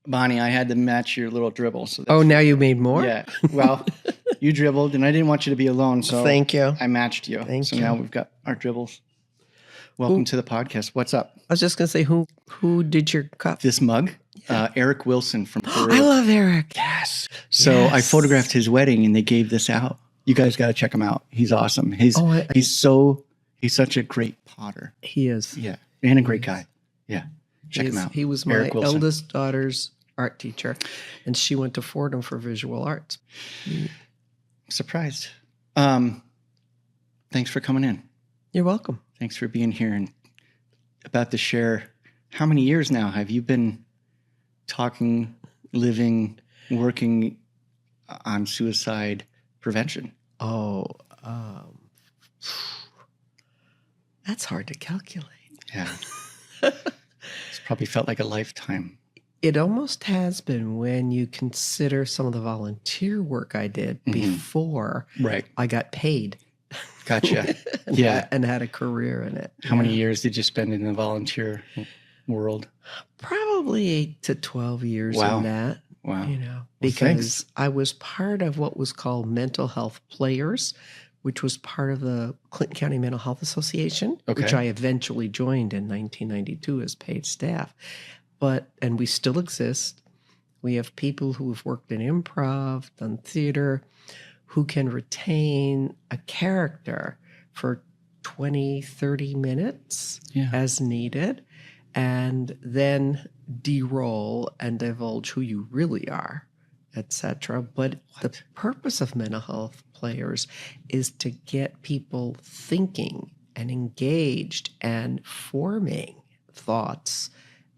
Bonnie, I had to match your little dribble. So Oh, now you made more? Yeah. Well, you dribbled, and I didn't want you to be alone, so Thank you. I matched you. Thank you. Now we've got our dribbles. Welcome to the podcast. What's up? I was just going to say, who did your cup? This mug, Eric Wilson from Peru. I love Eric. Yes. So I photographed his wedding, and they gave this out. You guys got to check him out. He's awesome. He's such a great potter. He is. Yeah, and a great guy. Yeah, check him out. He was my eldest daughter's art teacher, and she went to Fordham for visual arts. Surprised. Thanks for coming in. You're welcome. Thanks for being here and about to share. How many years now have you been talking, living, working on suicide prevention? Oh, that's hard to calculate. Yeah. It's probably felt like a lifetime. It almost has been when you consider some of the volunteer work I did before I got paid. Gotcha. And had a career in it. How many years did you spend in the volunteer world? Probably 8 to 12 years in that. Wow. Because I was part of what was called Mental Health Players, which was part of the Clinton County Mental Health Association, which I eventually joined in 1992 as paid staff. And we still exist. We have people who have worked in improv, done theater, who can retain a character for 20, 30 minutes as needed, and then de-roll and divulge who you really are, etc. But the purpose of mental health players is to get people thinking and engaged and forming thoughts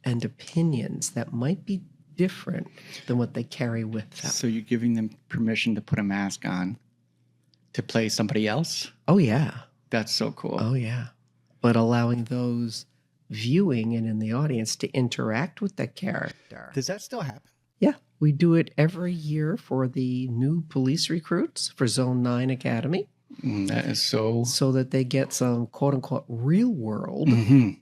and opinions that might be different than what they carry with them. So you're giving them permission to put a mask on to play somebody else? Oh, yeah. That's so cool. Oh, yeah. But allowing those viewing and in the audience to interact with that character. Does that still happen? Yeah. We do it every year for the new police recruits for Zone 9 Academy. That is so that they get some quote-unquote real-world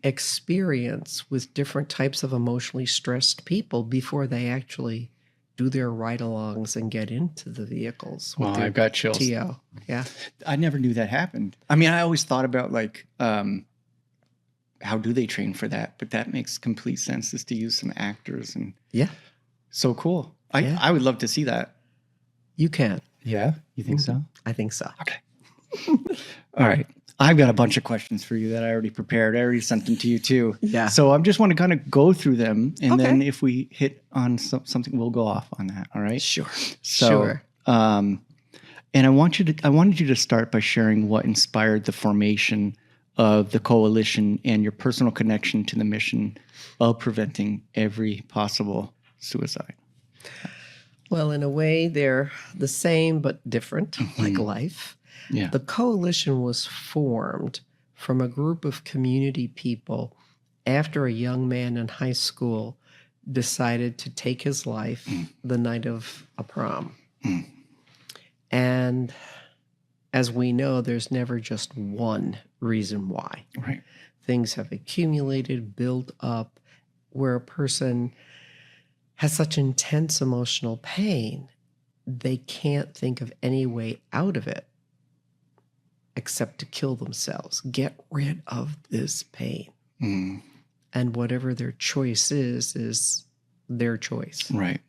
experience with different types of emotionally stressed people before they actually do their ride-alongs and get into the vehicles. Wow, I've got chills. TO. Yeah. I never knew that happened. I mean, I always thought about like, how do they train for that? But that makes complete sense, is to use some actors. And so cool. I would love to see that. You can. Yeah? You think so? I think so. Okay. All right. I've got a bunch of questions for you that I already prepared. I already sent them to you too. Yeah. So I just want to kind of go through them, and then if we hit on something, we'll go off on that. All right. Sure. So, and I wanted you to start by sharing what inspired the formation of the coalition and your personal connection to the mission of preventing every possible suicide. Well, in a way, they're the same but different, like life. Yeah. The coalition was formed from a group of community people after a young man in high school decided to take his life the night of a prom. And as we know, there's never just one reason why. Right. Things have accumulated, built up, where a person has such intense emotional pain, they can't think of any way out of it except to kill themselves, get rid of this pain. And whatever their choice is their choice. Right.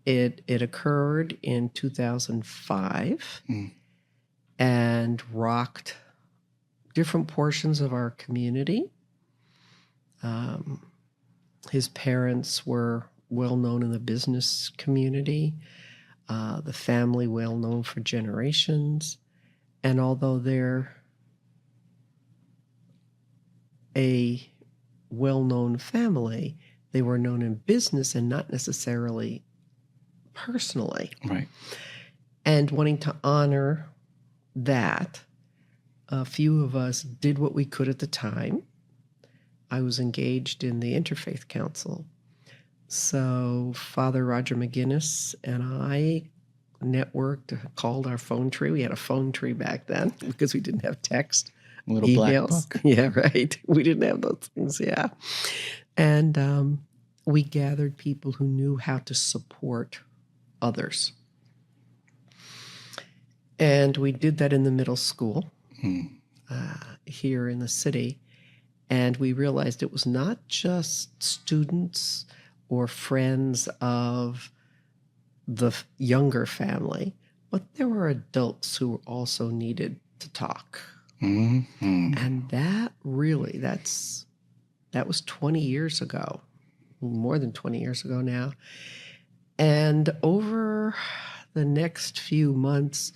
It occurred in 2005 and rocked different portions of our community. His parents were well known in the business community. The family well known for generations. And although they're a well-known family, they were known in business and not necessarily personally. Right. And wanting to honor that, a few of us did what we could at the time. I was engaged in the Interfaith Council. So Father Roger McGinnis and I networked, called our phone tree. We had a phone tree back then because we didn't have text. A little black emails. book. Yeah, right. We didn't have those things. Yeah. And we gathered people who knew how to support others. And we did that in the middle school here in the city. And we realized it was not just students or friends of the younger family, but there were adults who also needed to talk. Mm-hmm. And that was 20 years ago, more than 20 years ago now. And over the next few months,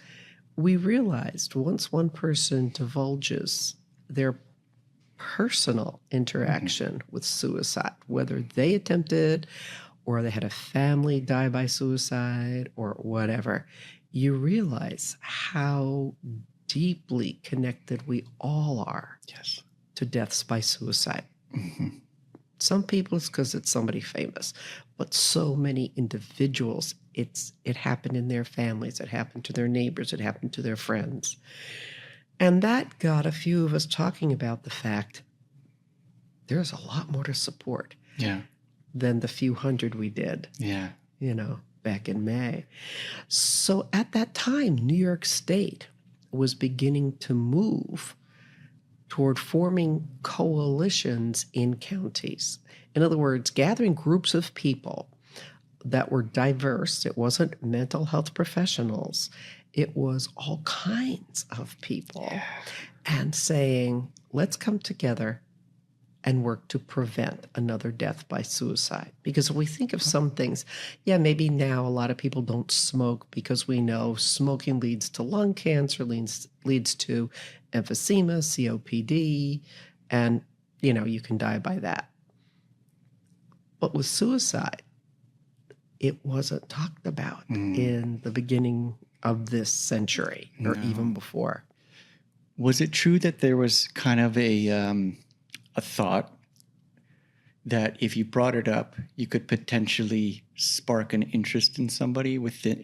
we realized once one person divulges their personal interaction with suicide, whether they attempted or they had a family die by suicide or whatever, you realize how deeply connected we all are to deaths by suicide. Mm-hmm. Some people it's because it's somebody famous, but so many individuals, it happened in their families, it happened to their neighbors, it happened to their friends. And that got a few of us talking about the fact there's a lot more to support than the few hundred we did, back in May. So at that time, New York State was beginning to move toward forming coalitions in counties. In other words, gathering groups of people that were diverse. It wasn't mental health professionals. It was all kinds of people. And saying, let's come together and work to prevent another death by suicide. Because if we think of some things, maybe now a lot of people don't smoke because we know smoking leads to lung cancer, leads to emphysema, COPD, and, you can die by that. But with suicide, it wasn't talked about in the beginning of this century or even before. Was it true that there was kind of a thought that if you brought it up, you could potentially spark an interest in somebody with it,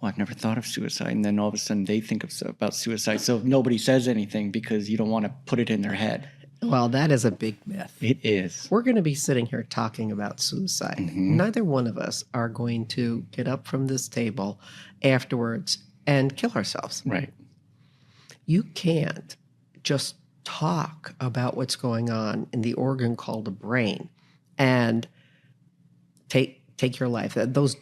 I've never thought of suicide. And then all of a sudden they think about suicide. So nobody says anything because you don't want to put it in their head. Well, that is a big myth. It is. We're going to be sitting here talking about suicide. Mm-hmm. Neither one of us are going to get up from this table afterwards and kill ourselves. Right. You can't just talk about what's going on in the organ called the brain and take your life. Those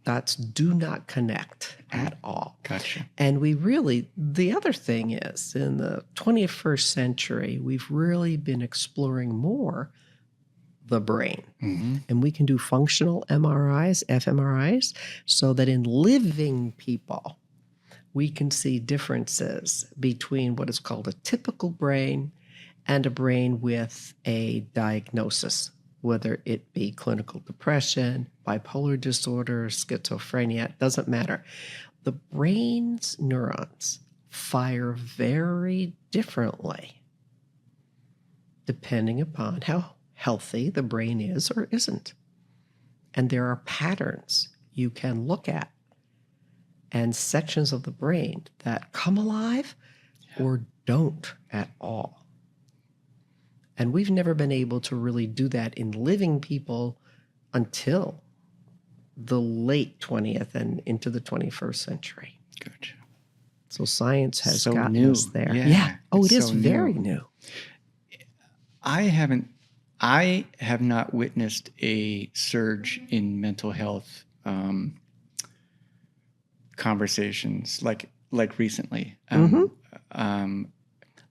dots do not connect at all. Gotcha. And the other thing is, in the 21st century, we've really been exploring more the brain. Mm-hmm. And we can do functional MRIs, fMRIs, so that in living people, we can see differences between what is called a typical brain and a brain with a diagnosis, whether it be clinical depression, bipolar disorder, schizophrenia, it doesn't matter. The brain's neurons fire very differently depending upon how healthy the brain is or isn't. And there are patterns you can look at and sections of the brain that come alive or don't at all. And we've never been able to really do that in living people until the late 20th and into the 21st century. Gotcha. So science has gotten new. us there. Yeah. Oh, it is very new. I have not witnessed a surge in mental health conversations like recently.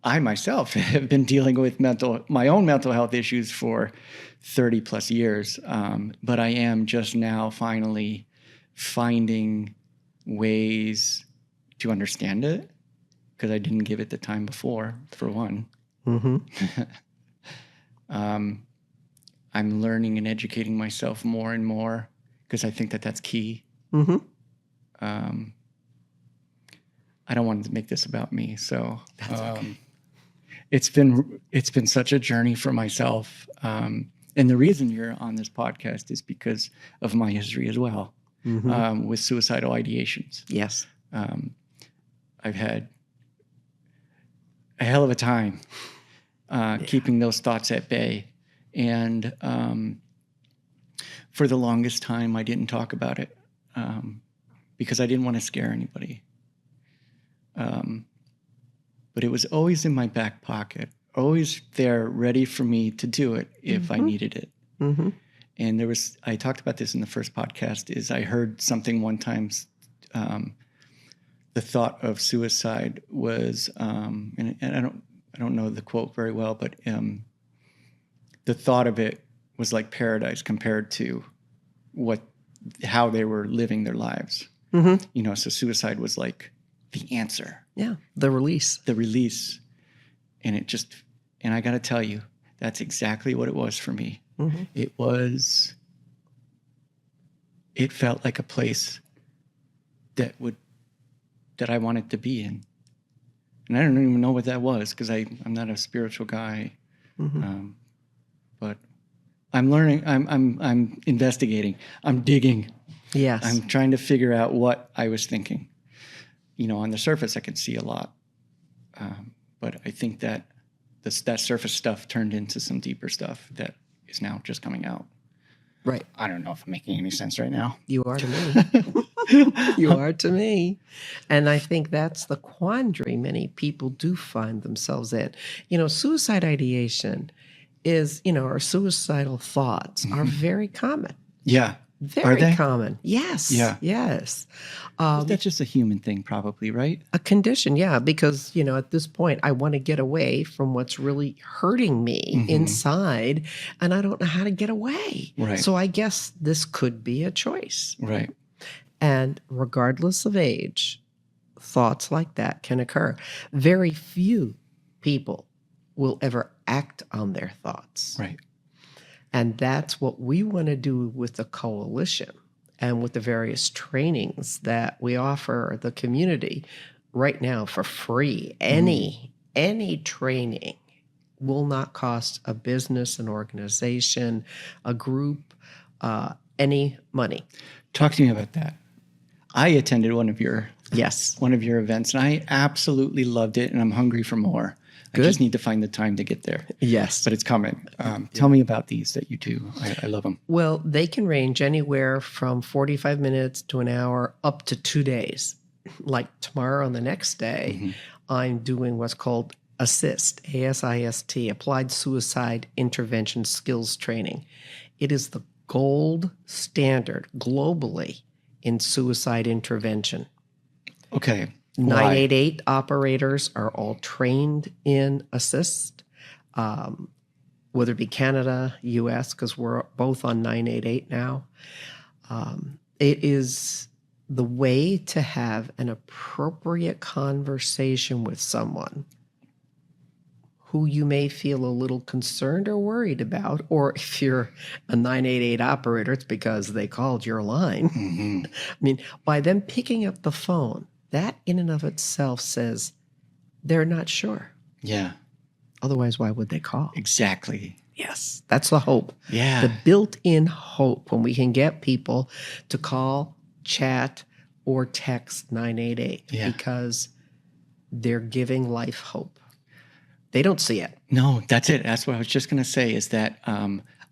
I myself have been dealing with my own mental health issues for 30 plus years. But I am just now finally finding ways to understand it because I didn't give it the time before, for one. Mm-hmm. I'm learning and educating myself more and more because I think that that's key. Mm-hmm. I don't want to make this about me, so that's okay. It's been such a journey for myself, and the reason you're on this podcast is because of my history as well, with suicidal ideations. Yes, I've had hell of a time keeping those thoughts at bay. And for the longest time, I didn't talk about it because I didn't want to scare anybody. But it was always in my back pocket, always there, ready for me to do it if I needed it. Mm-hmm. And I talked about this in the first podcast, is I heard something one time, the thought of suicide was, and I don't know the quote very well, but the thought of it was like paradise compared to how they were living their lives. Mm-hmm. So suicide was like the answer. Yeah, the release. And I got to tell you, that's exactly what it was for me. Mm-hmm. It felt like a place that I wanted to be in. And I don't even know what that was because I'm not a spiritual guy. Mm-hmm. But I'm learning, I'm investigating, I'm digging. Yes. I'm trying to figure out what I was thinking. On the surface, I could see a lot. But I think that that surface stuff turned into some deeper stuff that is now just coming out. Right. I don't know if I'm making any sense right now. You are to me. You are to me. And I think that's the quandary many people do find themselves in. Suicide ideation is, or suicidal thoughts are very common. Yeah. Very common. Yes. Yeah. Yes. That's just a human thing, probably, right? A condition, yeah, because, at this point, I want to get away from what's really hurting me inside, and I don't know how to get away. Right. So I guess this could be a choice. Right. And regardless of age, thoughts like that can occur. Very few people will ever act on their thoughts. Right. And that's what we want to do with the coalition and with the various trainings that we offer the community right now for free. Any training will not cost a business, an organization, a group, any money. Talk to me about that. I attended one of your events, and I absolutely loved it, and I'm hungry for more. Good. I just need to find the time to get there. Yes. But it's coming. Tell me about these that you do. I love them. Well, they can range anywhere from 45 minutes to an hour up to 2 days. Like tomorrow on the next day, I'm doing what's called ASIST, ASIST, Applied Suicide Intervention Skills Training. It is the gold standard globally in suicide intervention. Okay. 988 operators are all trained in ASIST, whether it be Canada, US, because we're both on 988 now. It is the way to have an appropriate conversation with someone who you may feel a little concerned or worried about, or if you're a 988 operator, it's because they called your line. Mm-hmm. I mean, by them picking up the phone, that in and of itself says they're not sure. Yeah. Otherwise, why would they call? Exactly. Yes. That's the hope. Yeah. The built-in hope when we can get people to call, chat, or text 988 because they're giving life hope. They don't see it. No, that's it. That's what I was just going to say is that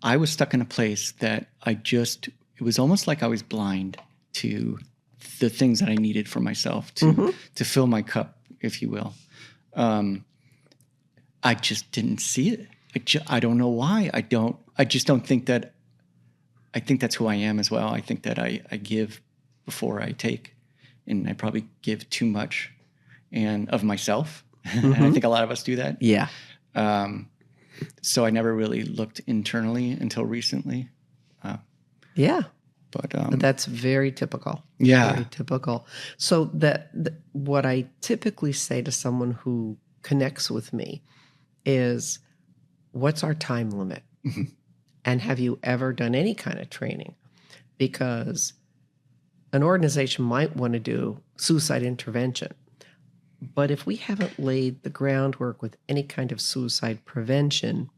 I was stuck in a place that it was almost like I was blind to the things that I needed for myself to fill my cup, if you will. I just didn't see it. I don't know why. I just don't think that. I think that's who I am as well. I think that I give before I take, and I probably give too much and of myself. And I think a lot of us do that. Yeah. So I never really looked internally until recently. Yeah. But that's very typical. Yeah. Very typical. So what I typically say to someone who connects with me is, what's our time limit? Mm-hmm. And have you ever done any kind of training? Because an organization might want to do suicide intervention. But if we haven't laid the groundwork with any kind of suicide prevention,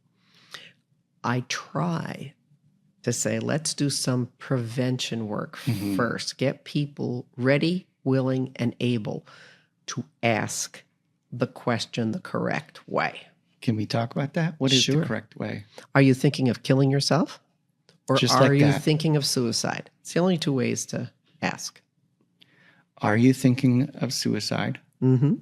I try to say, let's do some prevention work first. Get people ready, willing, and able to ask the question the correct way. Can we talk about that? What is Sure. the correct way? Are you thinking of killing yourself? Or Just are like you that. thinking of suicide? It's the only two ways to ask. Are you thinking of suicide? Mm-hmm.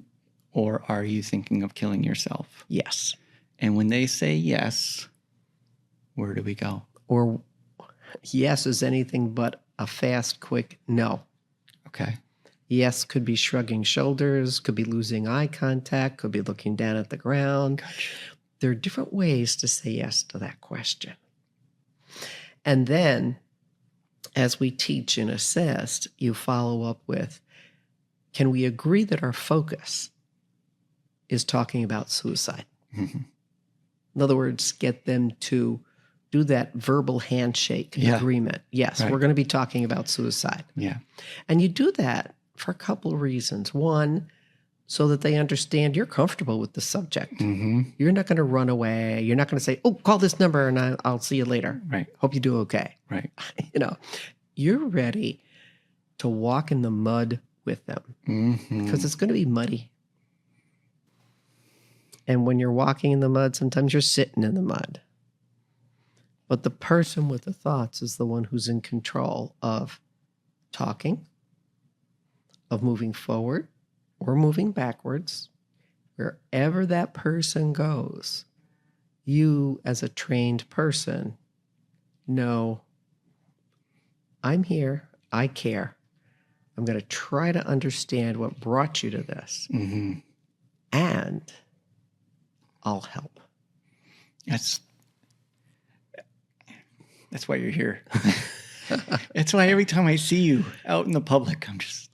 Or are you thinking of killing yourself? Yes. And when they say yes, where do we go? Or yes is anything but a fast, quick no. Okay. Yes could be shrugging shoulders, could be losing eye contact, could be looking down at the ground. Gotcha. There are different ways to say yes to that question. And then, as we teach in ASIST, you follow up with, can we agree that our focus is talking about suicide? Mm-hmm. In other words, get them to do that verbal handshake agreement. Yes, Right. we're going to be talking about suicide. Yeah. And you do that for a couple of reasons. One, so that they understand you're comfortable with the subject. Mm-hmm. You're not going to run away. You're not going to say, oh, call this number and I'll see you later. Right. Hope you do okay. Right. You're ready to walk in the mud with them Mm-hmm. because it's going to be muddy. And when you're walking in the mud, sometimes you're sitting in the mud. But the person with the thoughts is the one who's in control of talking, of moving forward or moving backwards. Wherever that person goes, you as a trained person know, I'm here, I care. I'm going to try to understand what brought you to this. Mm-hmm. And I'll help. That's why you're here. That's why every time I see you out in the public, I'm just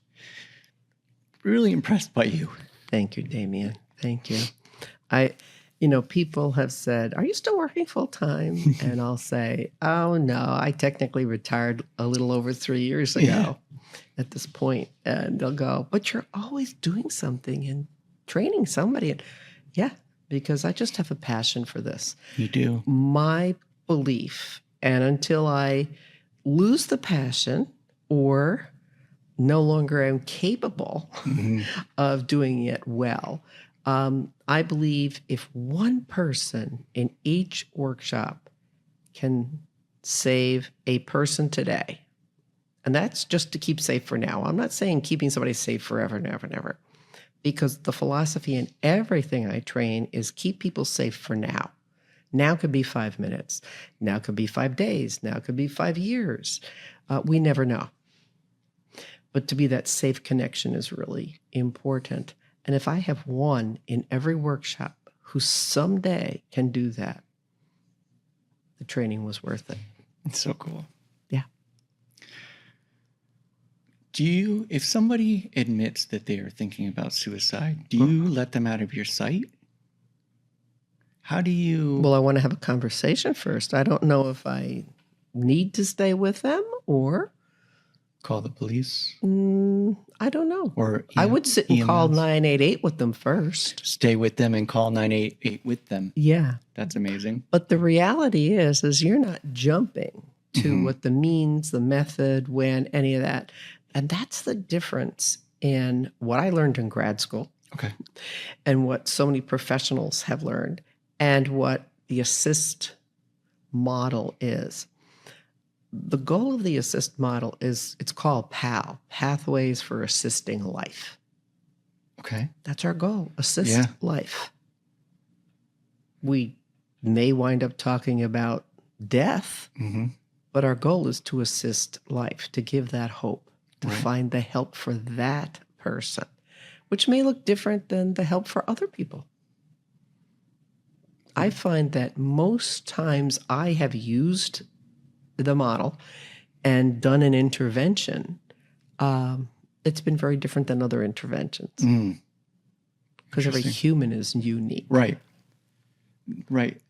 really impressed by you. Thank you, Damian. Thank you. People have said, are you still working full time? And I'll say, oh, no, I technically retired a little over 3 years ago at this point. And they'll go, but you're always doing something and training somebody. And yeah, because I just have a passion for this. You do. My belief, and until I lose the passion or no longer am capable of doing it well, I believe if one person in each workshop can save a person today, and that's just to keep safe for now. I'm not saying keeping somebody safe forever, never, never, because the philosophy in everything I train is keep people safe for now. Now could be 5 minutes. Now could be 5 days. Now could be 5 years. We never know. But to be that safe connection is really important. And if I have one in every workshop who someday can do that, the training was worth it. It's so cool. Yeah. If somebody admits that they are thinking about suicide, do you let them out of your sight? How do you... Well, I want to have a conversation first. I don't know if I need to stay with them or... Call the police? I don't know. Or I would sit and call EMS. 988 with them first. Stay with them and call 988 with them. Yeah. That's amazing. But the reality is you're not jumping to what the means, the method, when, any of that. And that's the difference in what I learned in grad school. Okay. And what so many professionals have learned and what the ASIST model is. The goal of the ASIST model is, it's called PAL, Pathways for Assisting Life. Okay. That's our goal, assist life. We may wind up talking about death, but our goal is to assist life, to give that hope, to find the help for that person, which may look different than the help for other people. I find that most times I have used the model and done an intervention, it's been very different than other interventions. Because every human is unique. Right. Right.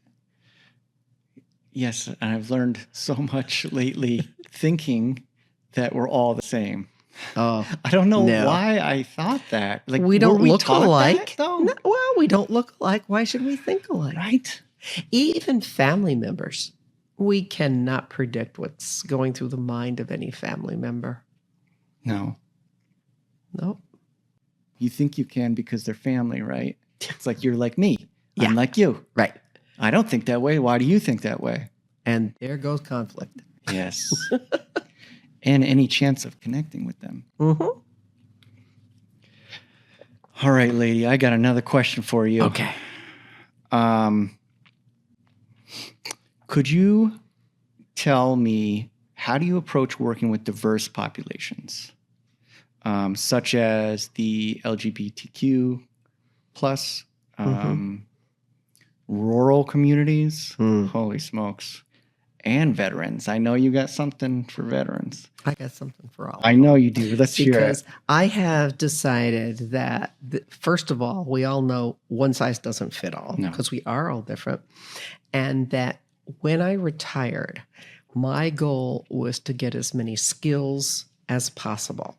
Yes, and I've learned so much lately thinking that we're all the same. Oh, I don't know why I thought that. Like, we don't look taught alike. that, though? No, well, we don't look alike. Why should we think alike? Right. Even family members. We cannot predict what's going through the mind of any family member. No. Nope. you think you can because they're family, right? It's like you're like me. Yeah. I'm like you. Right. I don't think that way. Why do you think that way? And there goes conflict. Yes. And any chance of connecting with them. Mm-hmm. All right, lady, I got another question for you. Okay. Could you tell me, how do you approach working with diverse populations, such as the LGBTQ plus, rural communities? Holy smokes. And veterans. I know you got something for veterans. I got something for all. I know you do. Let's hear it. Because I have decided that, first of all, we all know one size doesn't fit all, because we are all different. And that when I retired, my goal was to get as many skills as possible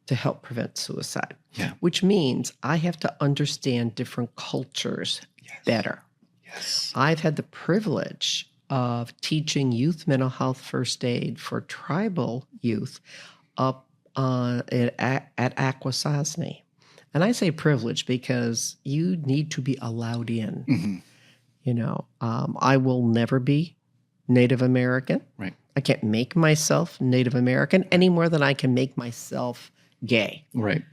to help prevent suicide, which means I have to understand different cultures better. Yes. I've had the privilege of teaching youth mental health first aid for tribal youth up at Akwesasne. And I say privilege because you need to be allowed in. Mm-hmm. You know, I will never be Native American. Right. I can't make myself Native American any more than I can make myself gay. Right.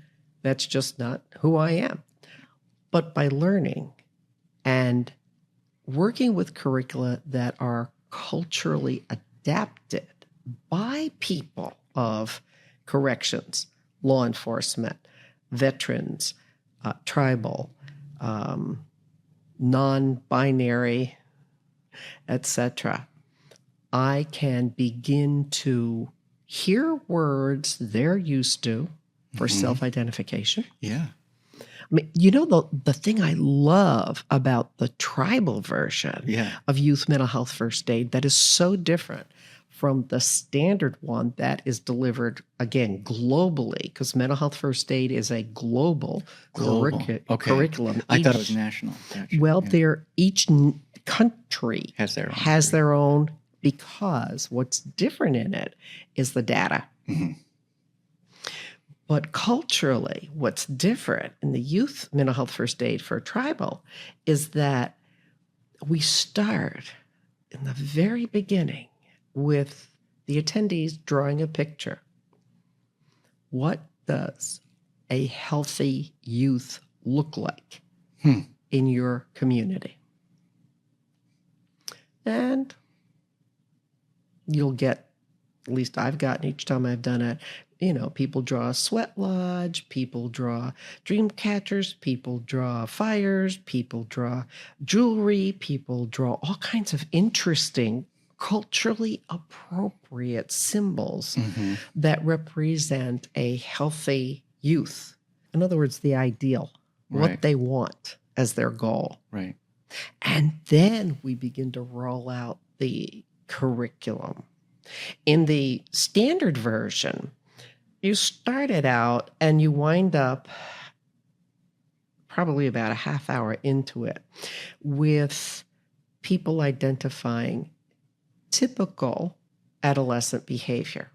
That's just not who I am. But by learning and working with curricula that are culturally adapted by people of corrections, law enforcement, veterans, tribal, non-binary, etc., I can begin to hear words they're used to for self-identification. Yeah. I mean, you know, the thing I love about the tribal version of youth mental health first aid that is so different from the standard one that is delivered, again, globally, because mental health first aid is a global. Curriculum. I thought it was national. Gotcha. Well, each country has their own, because what's different in it is the data. Mm-hmm. But culturally, what's different in the youth mental health first aid for tribal is that we start in the very beginning with the attendees drawing a picture. What does a healthy youth look like in your community? And you'll get, at least I've gotten each time I've done it, you know, people draw a sweat lodge, people draw dream catchers, people draw fires, people draw jewelry, people draw all kinds of interesting, culturally appropriate symbols that represent a healthy youth. In other words, the ideal, what they want as their goal. Right. And then we begin to roll out the curriculum. In the standard version, you started out and you wind up probably about a half hour into it with people identifying typical adolescent behavior.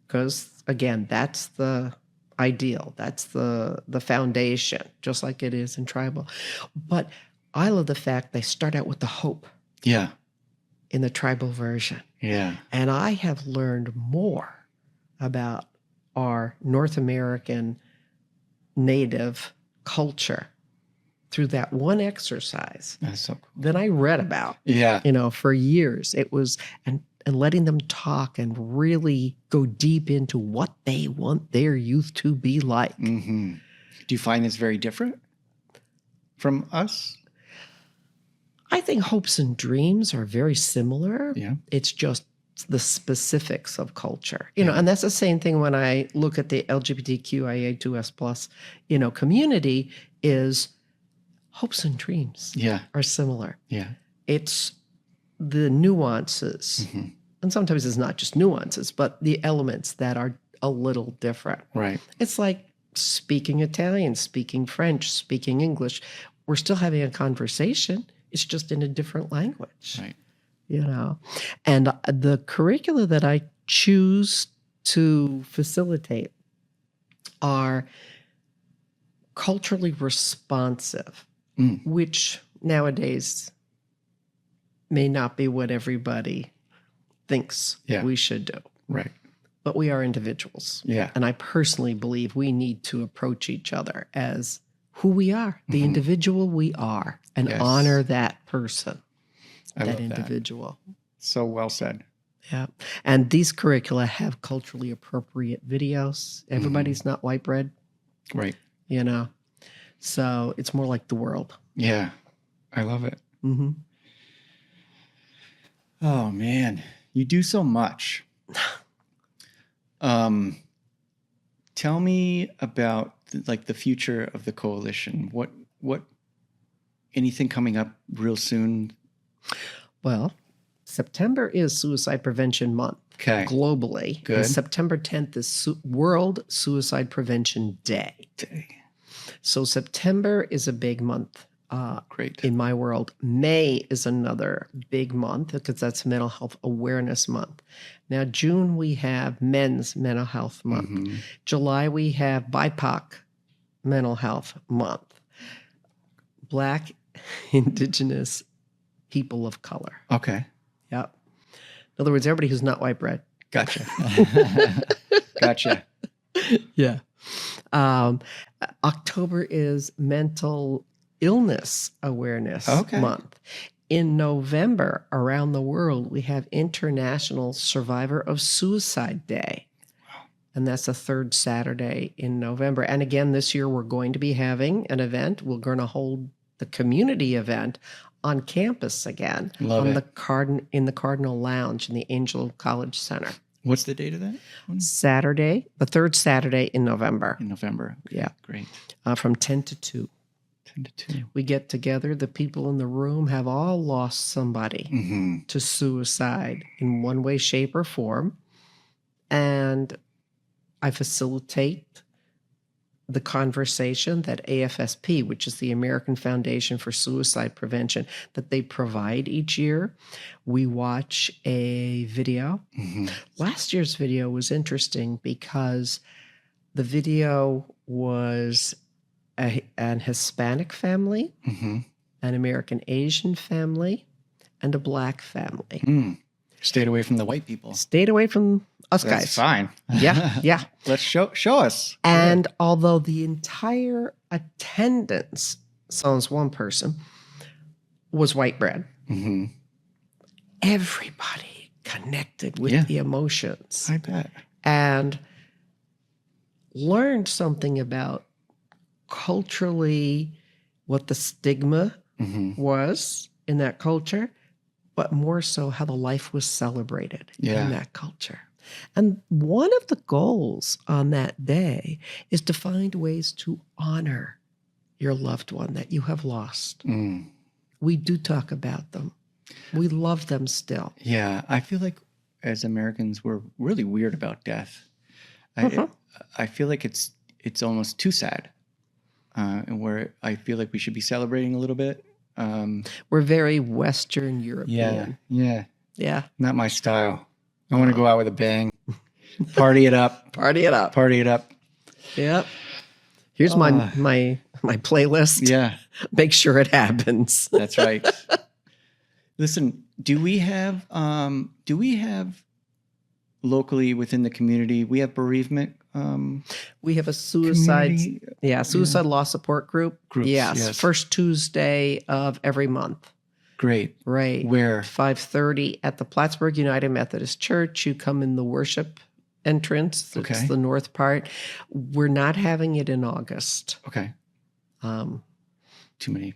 Because, again, that's the ideal. That's the foundation, just like it is in tribal. But I love the fact they start out with the hope. Yeah. In the tribal version. Yeah. And I have learned more about our North American native culture through that one exercise That's so cool. than I read about. Yeah. You know, for years. It was, and letting them talk and really go deep into what they want their youth to be like. Do you find this very different from us? I think hopes and dreams are very similar. Yeah. It's just the specifics of culture, you know, and that's the same thing when I look at the LGBTQIA2S+, you know, community is hopes and dreams are similar. Yeah. It's the nuances, and sometimes it's not just nuances, but the elements that are a little different. Right. It's like speaking Italian, speaking French, speaking English. We're still having a conversation. It's just in a different language. Right. You know, and the curricula that I choose to facilitate are culturally responsive, Mm. which nowadays may not be what everybody thinks Yeah. we should do. Right. But we are individuals. Yeah. And I personally believe we need to approach each other as who we are, the individual we are, and Yes. honor that person, I that love individual. that. So well said. Yeah. And these curricula have culturally appropriate videos. Everybody's not white bread, Right. you know. So it's more like the world. Yeah. I love it. Mm-hmm. Oh man, you do so much. Tell me about like the future of the coalition. What anything coming up real soon? Well, September is Suicide Prevention Month Okay. globally. Good. And September 10th is World Suicide Prevention Day. So September is a big month. Great. In my world. May is another big month because that's Mental Health Awareness Month. Now, June, we have Men's Mental Health Month. Mhm. July, we have BIPOC Mental Health Month. Black, Indigenous, People of Color. Okay. Yep. In other words, everybody who's not white bread. Gotcha. Gotcha. Yeah. October is Mental Illness Awareness Month. In November, around the world, we have International Survivor of Suicide Day. Wow. And that's the third Saturday in November. And again, this year, we're going to be having an event. We're going to hold the community event on campus again. Love it. In the Cardinal Lounge in the Angel College Center. What's the date of that one? Saturday, the third Saturday in November. In November. Okay, yeah. Great. From 10 to 2. 10 to 2. We get together. The people in the room have all lost somebody to suicide in one way, shape, or form. And I facilitate the conversation that AFSP, which is the American Foundation for Suicide Prevention, that they provide each year. We watch a video. Last year's video was interesting because the video was an Hispanic family, an American Asian family, and a Black family. Stayed away from the white people. Stayed away from us That's guys. fine. Yeah, yeah. Let's show us. And although the entire attendance, sans one person, was white bread, everybody connected with the emotions. I bet. And learned something about culturally what the stigma was in that culture, but more so how the life was celebrated in that culture. And one of the goals on that day is to find ways to honor your loved one that you have lost. We do talk about them. We love them still. Yeah, I feel like as Americans, we're really weird about death. I feel like it's almost too sad, and where I feel like we should be celebrating a little bit. We're very Western European. Yeah. Not my style. I want to go out with a bang, party it up, Party it up. party it up. Yep. Here's my playlist. Yeah, Make sure it happens. that's right. Listen, do we have locally within the community? We have bereavement. We have a suicide community? loss support group. Groups, yes. First Tuesday of every month. Great. Right. Where? 5:30 at the Plattsburgh United Methodist Church. You come in the worship entrance. It's Okay. the north part. We're not having it in August. Okay. Um, Too many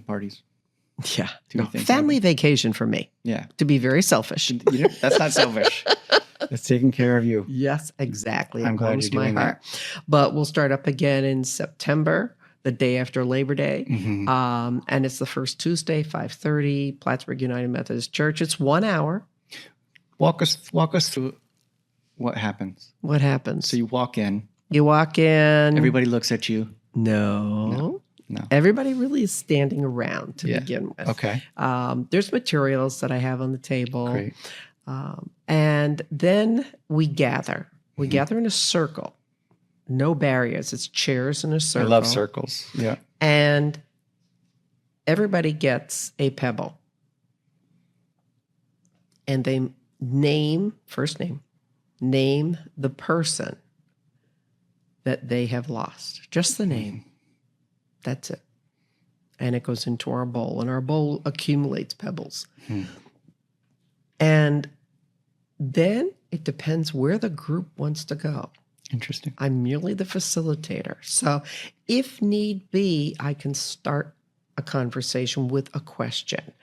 parties. yeah. Too many things Family vacation for me, Yeah. to be very selfish. That's not selfish. That's taking care of you. Yes, exactly. I'm It glad warms you're doing my heart. But we'll start up again in September, the day after Labor Day. And it's the first Tuesday, 5:30, Plattsburgh United Methodist Church. It's 1 hour. Walk us through what happens. What happens? So you walk in. You walk in. Everybody looks at you. No. Everybody really is standing around to begin with. Okay. There's materials that I have on the table. Great. And then we gather. We gather in a circle. no barriers. It's chairs in a circle. I love circles. Yeah. And everybody gets a pebble. And they name the person that they have lost. Just the name. That's it. And it goes into our bowl, and our bowl accumulates pebbles. And then it depends where the group wants to go. Interesting. I'm merely the facilitator. So if need be, I can start a conversation with a question.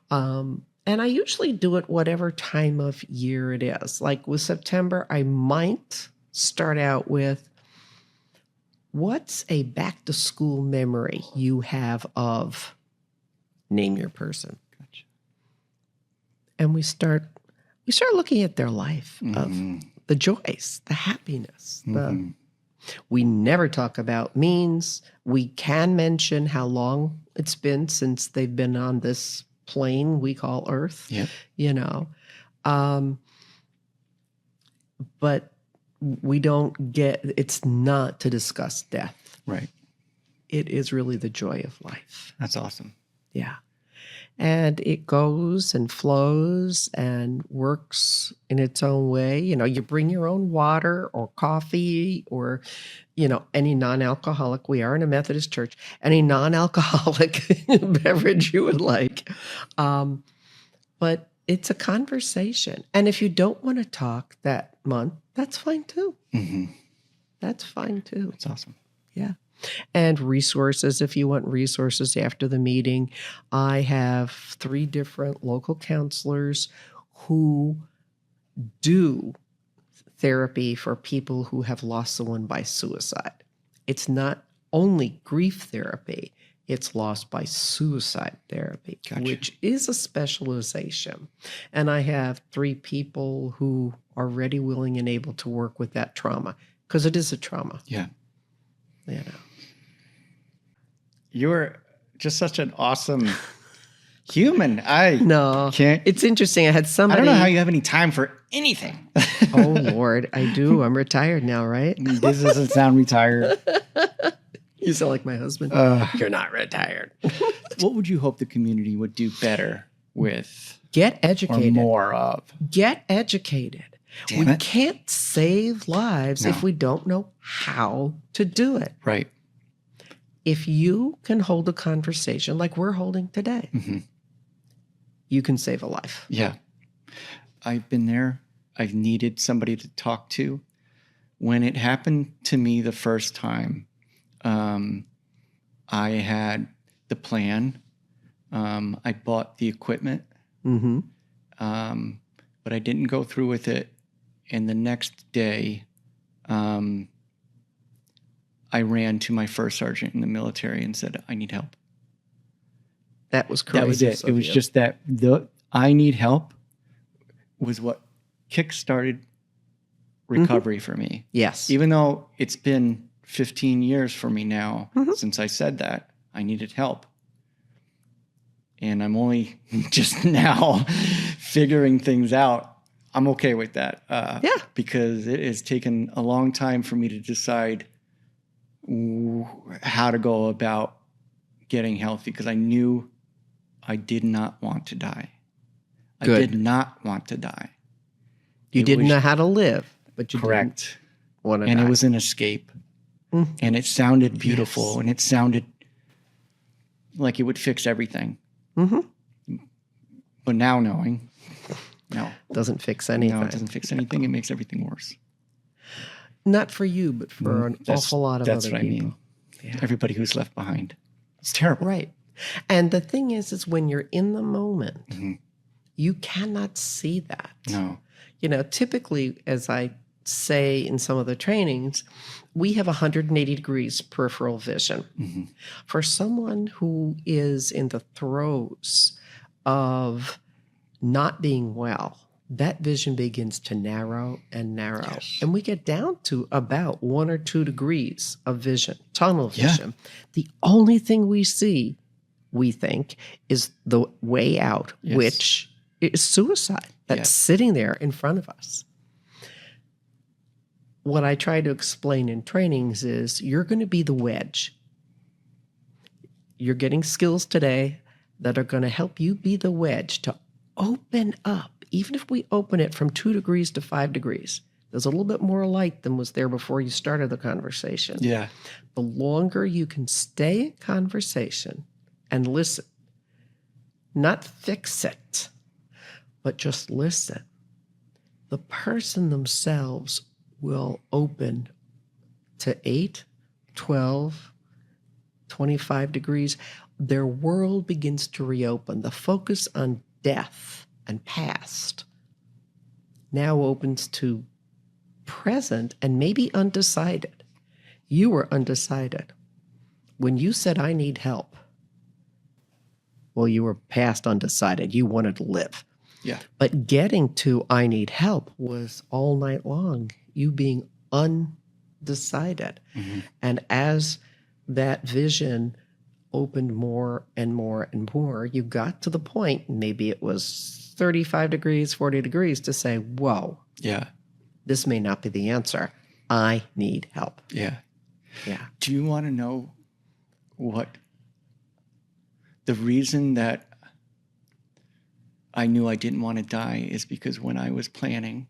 And I usually do it whatever time of year it is. Like with September, I might start out with, what's a back to school memory you have of name your person? Gotcha. And we start looking at their life of the joys, the happiness. We never talk about means. We can mention how long it's been since they've been on this plane we call Earth, but we don't it's not to discuss death. Right. It is really the joy of life. That's awesome. Yeah. And it goes and flows and works in its own way. You bring your own water or coffee or, any non-alcoholic. We are in a Methodist church. Any non-alcoholic beverage you would like. But it's a conversation. And if you don't want to talk that month, that's fine too. That's fine too. That's awesome. Yeah. And resources, if you want resources after the meeting. I have 3 different local counselors who do therapy for people who have lost someone by suicide. It's not only grief therapy, it's loss by suicide therapy, Gotcha. Which is a specialization. And I have 3 people who are ready, willing, and able to work with that trauma, because it is a trauma. Yeah. You're just such an awesome human. No, can't. It's interesting. I had somebody. I don't know how you have any time for anything. Oh, Lord, I do. I'm retired now, right? This doesn't sound retired. You sound like my husband. You're not retired. What would you hope the community would do better with? Get educated. Or more of. Get educated. We can't save lives if we don't know how to do it. Right. If you can hold a conversation like we're holding today, you can save a life. Yeah. I've been there. I've needed somebody to talk to. When it happened to me the first time, I had the plan. I bought the equipment, but I didn't go through with it. And the next day, I ran to my first sergeant in the military and said, I need help. That was crazy. That was it. It was just that the I need help was what kick-started recovery for me. Yes. Even though it's been 15 years for me now since I said that, I needed help. And I'm only just now figuring things out. I'm okay with that. Because it has taken a long time for me to decide how to go about getting healthy, because I knew I did not want to die. Good. I did not want to die. You didn't know how to live, but you correct. Didn't want to and die. It was an escape. And it sounded beautiful, and it sounded like it would fix everything. But now knowing, no. Doesn't fix anything. No, it doesn't fix anything. It makes everything worse. Not for you, but for an awful lot of other people. That's what I mean. Yeah. Everybody who's left behind. It's terrible. Right. And the thing is when you're in the moment, you cannot see that. No. Typically, as I say in some of the trainings, we have 180 degrees peripheral vision. For someone who is in the throes of not being well, that vision begins to narrow and narrow. Yes. And we get down to about 1 or 2 degrees of vision, tunnel vision. Yeah. The only thing we see, we think, is the way out, which is suicide. That's sitting there in front of us. what I try to explain in trainings is you're going to be the wedge. You're getting skills today that are going to help you be the wedge to open up. Even if we open it from 2 degrees to 5 degrees, there's a little bit more light than was there before you started the conversation. Yeah. The longer you can stay in conversation and listen, not fix it, but just listen, the person themselves will open to 8, 12, 25 degrees. Their world begins to reopen. The focus on death and past now opens to present and maybe undecided. You were undecided. When you said, I need help, well, you were past undecided. You wanted to live. Yeah. But getting to I need help was all night long, you being undecided. Mm-hmm. And as that vision opened more and more and more, you got to the point, maybe it was 35 degrees, 40 degrees, to say, whoa, Yeah. this may not be the answer. I need help. Yeah. Yeah. Do you want to know what the reason that I knew I didn't want to die is? Because when I was planning,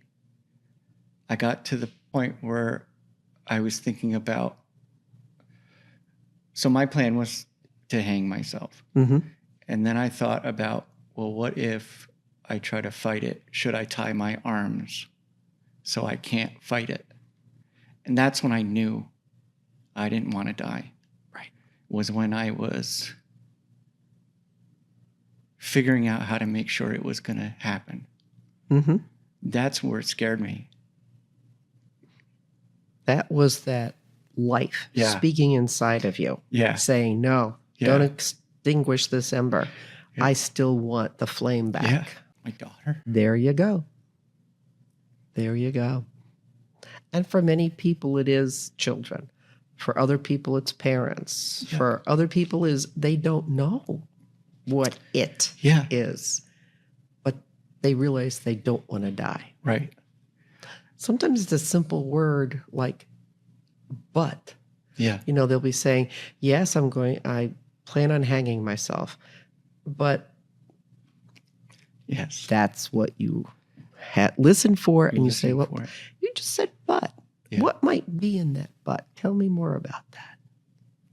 I got to the point where I was thinking about, so my plan was to hang myself. Mm-hmm. And then I thought about, well, what if I try to fight it? Should I tie my arms so I can't fight it? And that's when I knew I didn't want to die. Right. Was when I was figuring out how to make sure it was going to happen. Mm-hmm. That's where it scared me. That was that life speaking inside of you. Yeah. Saying, no, don't extinguish this ember. Yeah. I still want the flame back. Yeah. My daughter. There you go. There you go. And for many people, it is children. For other people, it's parents. Yeah. For other people, is they don't know what it is. But they realize they don't want to die. Right. Sometimes it's a simple word like, but. Yeah. You know, they'll be saying, yes, I plan on hanging myself. But yes, that's what you had listened for. And you say, well, you just said but. Yeah. What might be in that but? Tell me more about that.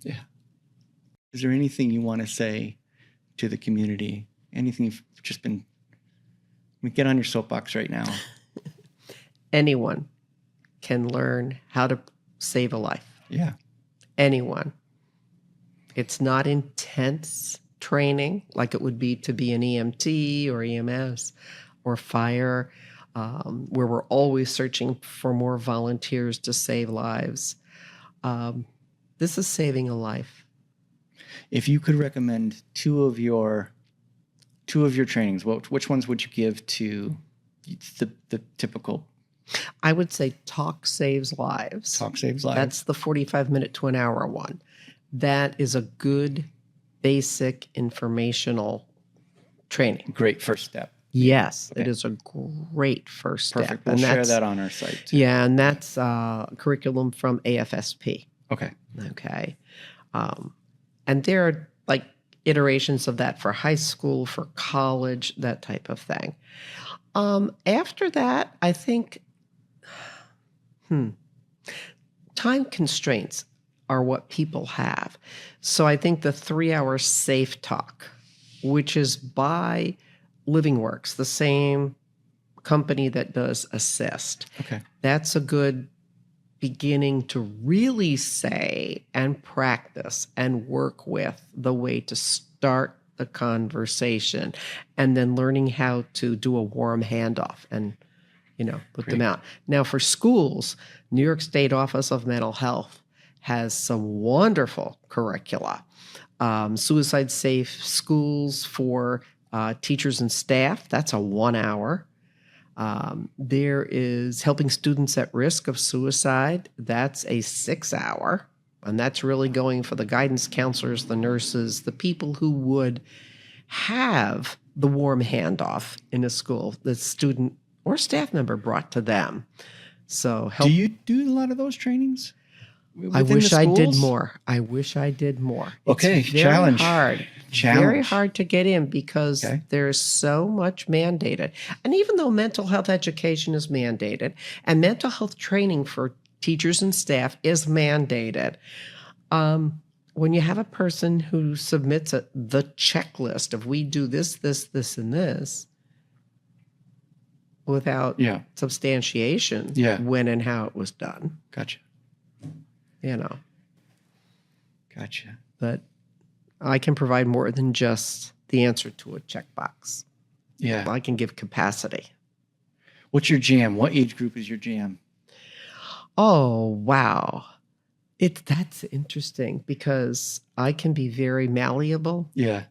Yeah. Is there anything you want to say to the community? Anything you've just been... get on your soapbox right now. Anyone can learn how to save a life. Yeah. Anyone. It's not intense training like it would be to be an EMT or EMS or fire, where we're always searching for more volunteers to save lives. This is saving a life. If you could recommend two of your trainings, which ones would you give to the typical? I would say Talk Saves Lives. Talk Saves Lives. That's the 45-minute to an hour one. That is a good, basic, informational training. Great first step. Yes, okay. It is a great first step. Perfect. We'll share that on our site too. Yeah, and that's curriculum from AFSP. Okay. Okay. And there are like iterations of that for high school, for college, that type of thing. After that, I think time constraints are what people have. So I think the 3-hour SafeTALK, which is by LivingWorks, the same company that does ASIST. Okay. That's a good beginning to really say and practice and work with the way to start the conversation, and then learning how to do a warm handoff and, put them out. Now for schools, New York State Office of Mental Health has some wonderful curricula. Suicide Safe Schools for teachers and staff, that's a 1 hour. There is Helping Students at Risk of Suicide, that's a 6 hour. And that's really going for the guidance counselors, the nurses, the people who would have the warm handoff in a school, the student or staff member brought to them. So help. Do you do a lot of those trainings? I within wish the I did schools? more. I wish I did more. Okay, It's very challenge. hard. Challenge. Very hard to get in because Okay. there's so much mandated. And even though mental health education is mandated and mental health training for teachers and staff is mandated, when you have a person who submits the checklist of we do this, this, this, and this without substantiation when and how it was done, Gotcha. Gotcha. But I can provide more than just the answer to a checkbox. Yeah. I can give capacity. What's your jam? What age group is your jam? Oh, wow. That's interesting because I can be very malleable. Yeah.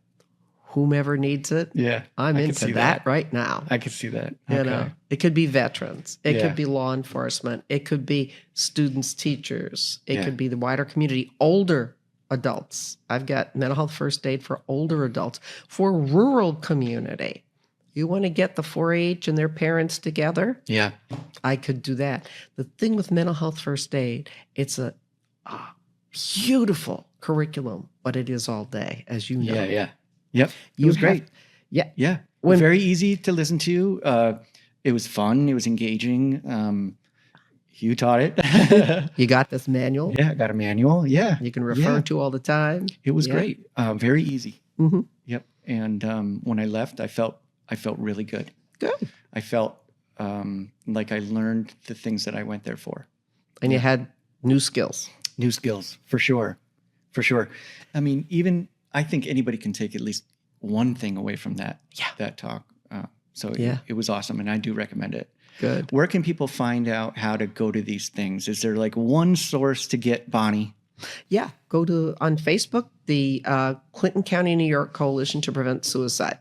Whomever needs it. Yeah. I'm into that right now. I can see that. You know, it could be veterans. It Yeah. could be law enforcement. It could be students, teachers. It Yeah. could be the wider community, older adults. I've got mental health first aid for older adults, for rural community. You want to get the 4-H and their parents together? Yeah. I could do that. The thing with mental health first aid, it's a beautiful curriculum, but it is all day, as you know. Yeah. Yeah. Yep. It was great. Yeah. Yeah. Very easy to listen to. It was fun. It was engaging. You taught it. You got this manual? Yeah, I got a manual. Yeah. You can refer to all the time. It was great. Very easy. Mm-hmm. Yep. And when I left, I felt really good. Good. I felt like I learned the things that I went there for. And you had new skills. New skills, for sure. For sure. I mean, I think anybody can take at least one thing away from that talk. It was awesome, and I do recommend it. Good. Where can people find out how to go to these things? Is there like one source to get Bonnie? Yeah. Go to, on Facebook, the Clinton County, New York Coalition to Prevent Suicide.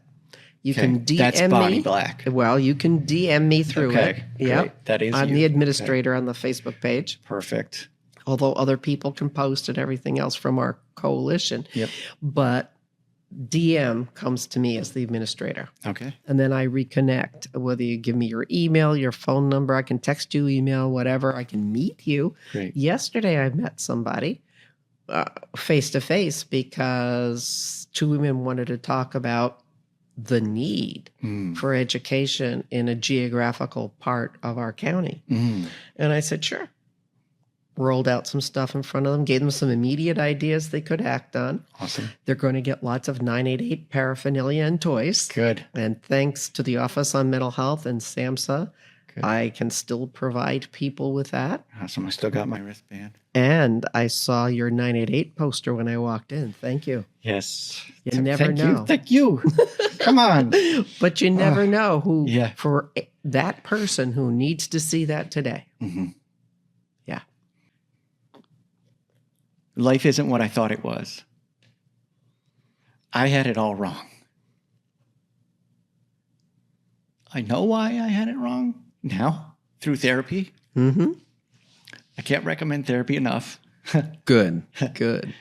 You can DM That's Bonnie me. Black. Well, you can DM me through it. Yeah. That is I'm you. the administrator on the Facebook page. Perfect. Although other people can post and everything else from our coalition. Yep. But DM comes to me as the administrator. Okay. And then I reconnect, whether you give me your email, your phone number, I can text you, email, whatever. I can meet you. Great. Yesterday, I met somebody face-to-face because 2 women wanted to talk about the need for education in a geographical part of our county. And I said, sure. Rolled out some stuff in front of them, gave them some immediate ideas they could act on. Awesome. They're going to get lots of 988 paraphernalia and toys. Good. And thanks to the Office on Mental Health and SAMHSA, I can still provide people with that. Awesome. I still got my wristband. And I saw your 988 poster when I walked in. Thank you. Yes. You never know. Thank you. Come on. But you never know who, Yeah. for that person who needs to see that today. Mm-hmm. Yeah. Life isn't what I thought it was. I had it all wrong. I know why I had it wrong now through therapy. Mm-hmm. I can't recommend therapy enough. Good. Good.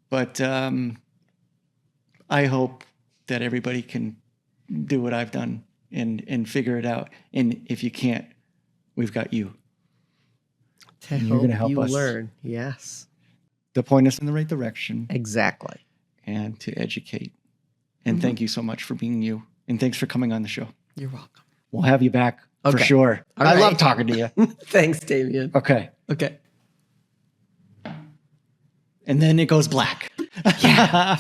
But I hope that everybody can do what I've done and figure it out. And if you can't, we've got you. To And help you're gonna help you us. learn. Yes. To point us in the right direction Exactly. and to educate. And thank you so much for being you. And thanks for coming on the show. You're welcome. We'll have you back for Okay. sure. All I right. love talking to you. Thanks, Damian. Okay. Okay. And then it goes black. Yeah.